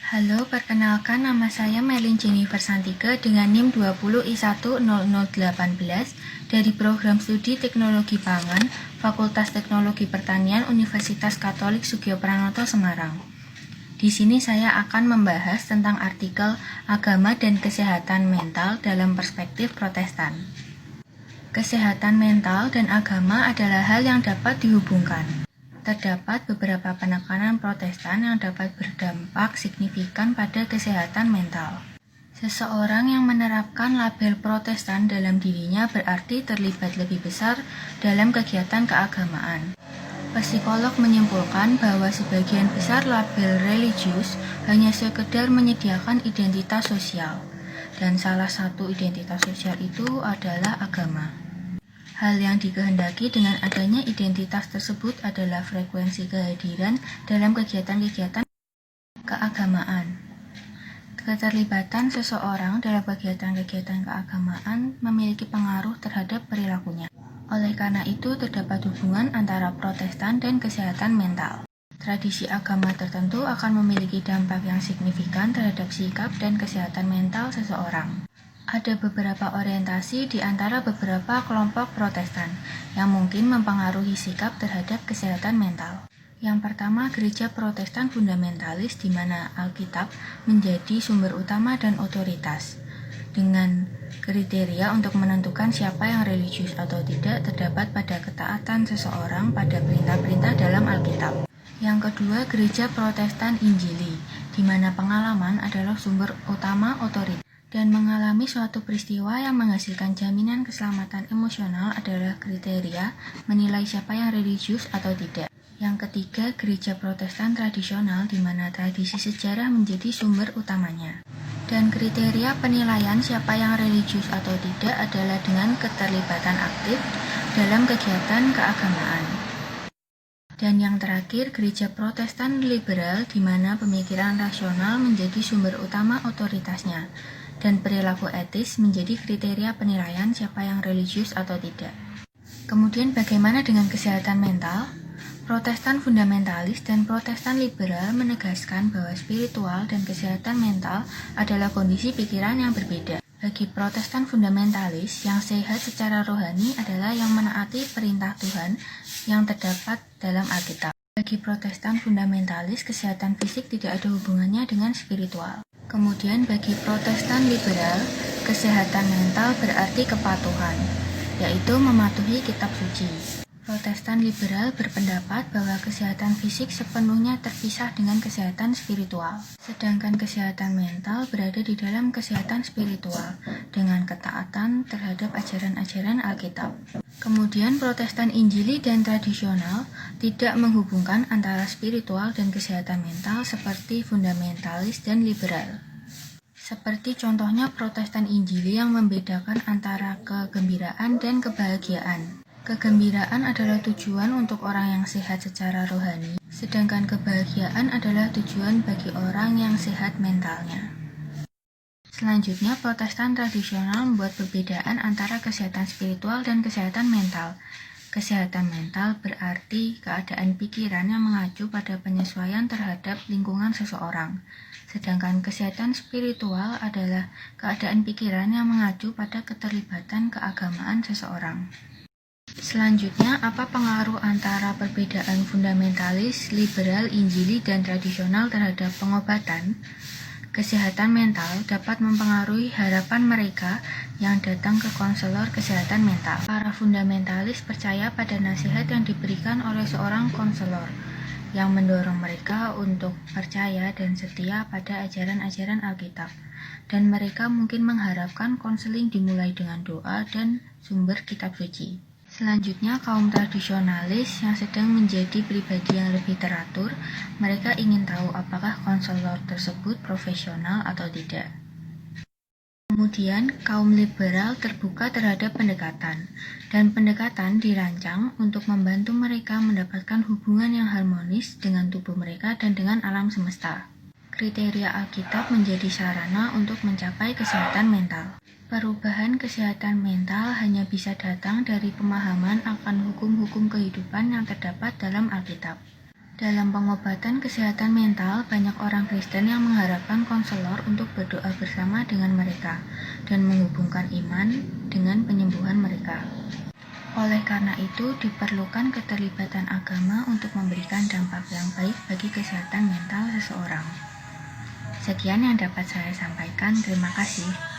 Halo, perkenalkan nama saya Merlin Jennifer Santika dengan NIM 20I10018 dari Program Studi Teknologi Pangan, Fakultas Teknologi Pertanian Universitas Katolik Sugio Pranoto Semarang. Di sini saya akan membahas tentang artikel Agama dan Kesehatan Mental dalam Perspektif Protestan. Kesehatan mental dan agama adalah hal yang dapat dihubungkan. Terdapat beberapa penekanan Protestan yang dapat berdampak signifikan pada kesehatan mental. Seseorang yang menerapkan label Protestan dalam dirinya berarti terlibat lebih besar dalam kegiatan keagamaan. Psikolog menyimpulkan bahwa sebagian besar label religius hanya sekedar menyediakan identitas sosial, dan salah satu identitas sosial itu adalah agama. Hal yang dikehendaki dengan adanya identitas tersebut adalah frekuensi kehadiran dalam kegiatan-kegiatan keagamaan. Keterlibatan seseorang dalam kegiatan-kegiatan keagamaan memiliki pengaruh terhadap perilakunya. Oleh karena itu, terdapat hubungan antara Protestan dan kesehatan mental. Tradisi agama tertentu akan memiliki dampak yang signifikan terhadap sikap dan kesehatan mental seseorang. Ada beberapa orientasi di antara beberapa kelompok Protestan yang mungkin mempengaruhi sikap terhadap kesehatan mental. Yang pertama, gereja Protestan fundamentalis di mana Alkitab menjadi sumber utama dan otoritas. Dengan kriteria untuk menentukan siapa yang religius atau tidak terdapat pada ketaatan seseorang pada perintah-perintah dalam Alkitab. Yang kedua, gereja Protestan Injili, di mana pengalaman adalah sumber utama otoritas. Dan mengalami suatu peristiwa yang menghasilkan jaminan keselamatan emosional adalah kriteria menilai siapa yang religius atau tidak. Yang ketiga, gereja Protestan tradisional di mana tradisi sejarah menjadi sumber utamanya. Dan kriteria penilaian siapa yang religius atau tidak adalah dengan keterlibatan aktif dalam kegiatan keagamaan. Dan yang terakhir, gereja Protestan liberal di mana pemikiran rasional menjadi sumber utama otoritasnya. Dan perilaku etis menjadi kriteria penilaian siapa yang religius atau tidak. Kemudian bagaimana dengan kesehatan mental? Protestan fundamentalis dan Protestan liberal menegaskan bahwa spiritual dan kesehatan mental adalah kondisi pikiran yang berbeda. Bagi Protestan fundamentalis, yang sehat secara rohani adalah yang menaati perintah Tuhan yang terdapat dalam Alkitab. Bagi Protestan fundamentalis, kesehatan fisik tidak ada hubungannya dengan spiritual. Kemudian bagi Protestan liberal, kesehatan mental berarti kepatuhan, yaitu mematuhi kitab suci. Protestan liberal berpendapat bahwa kesehatan fisik sepenuhnya terpisah dengan kesehatan spiritual, sedangkan kesehatan mental berada di dalam kesehatan spiritual dengan ketaatan terhadap ajaran-ajaran Alkitab. Kemudian Protestan Injili dan tradisional tidak menghubungkan antara spiritual dan kesehatan mental seperti fundamentalis dan liberal. Seperti contohnya Protestan Injili yang membedakan antara kegembiraan dan kebahagiaan. Kegembiraan adalah tujuan untuk orang yang sehat secara rohani, sedangkan kebahagiaan adalah tujuan bagi orang yang sehat mentalnya. Selanjutnya, Protestan tradisional membuat perbedaan antara kesehatan spiritual dan kesehatan mental. Kesehatan mental berarti keadaan pikiran yang mengacu pada penyesuaian terhadap lingkungan seseorang. Sedangkan kesehatan spiritual adalah keadaan pikiran yang mengacu pada keterlibatan keagamaan seseorang. Selanjutnya, apa pengaruh antara perbedaan fundamentalis, liberal, injili, dan tradisional terhadap pengobatan? Kesehatan mental dapat mempengaruhi harapan mereka yang datang ke konselor kesehatan mental. Para fundamentalis percaya pada nasihat yang diberikan oleh seorang konselor yang mendorong mereka untuk percaya dan setia pada ajaran-ajaran Alkitab. Dan mereka mungkin mengharapkan konseling dimulai dengan doa dan sumber kitab suci. Selanjutnya, kaum tradisionalis yang sedang menjadi pribadi yang lebih teratur, mereka ingin tahu apakah konselor tersebut profesional atau tidak. Kemudian, kaum liberal terbuka terhadap pendekatan, dan pendekatan dirancang untuk membantu mereka mendapatkan hubungan yang harmonis dengan tubuh mereka dan dengan alam semesta. Kriteria Alkitab menjadi sarana untuk mencapai kesehatan mental. Perubahan kesehatan mental hanya bisa datang dari pemahaman akan hukum-hukum kehidupan yang terdapat dalam Alkitab. Dalam pengobatan kesehatan mental, banyak orang Kristen yang mengharapkan konselor untuk berdoa bersama dengan mereka dan menghubungkan iman dengan penyembuhan mereka. Oleh karena itu, diperlukan keterlibatan agama untuk memberikan dampak yang baik bagi kesehatan mental seseorang. Sekian yang dapat saya sampaikan. Terima kasih.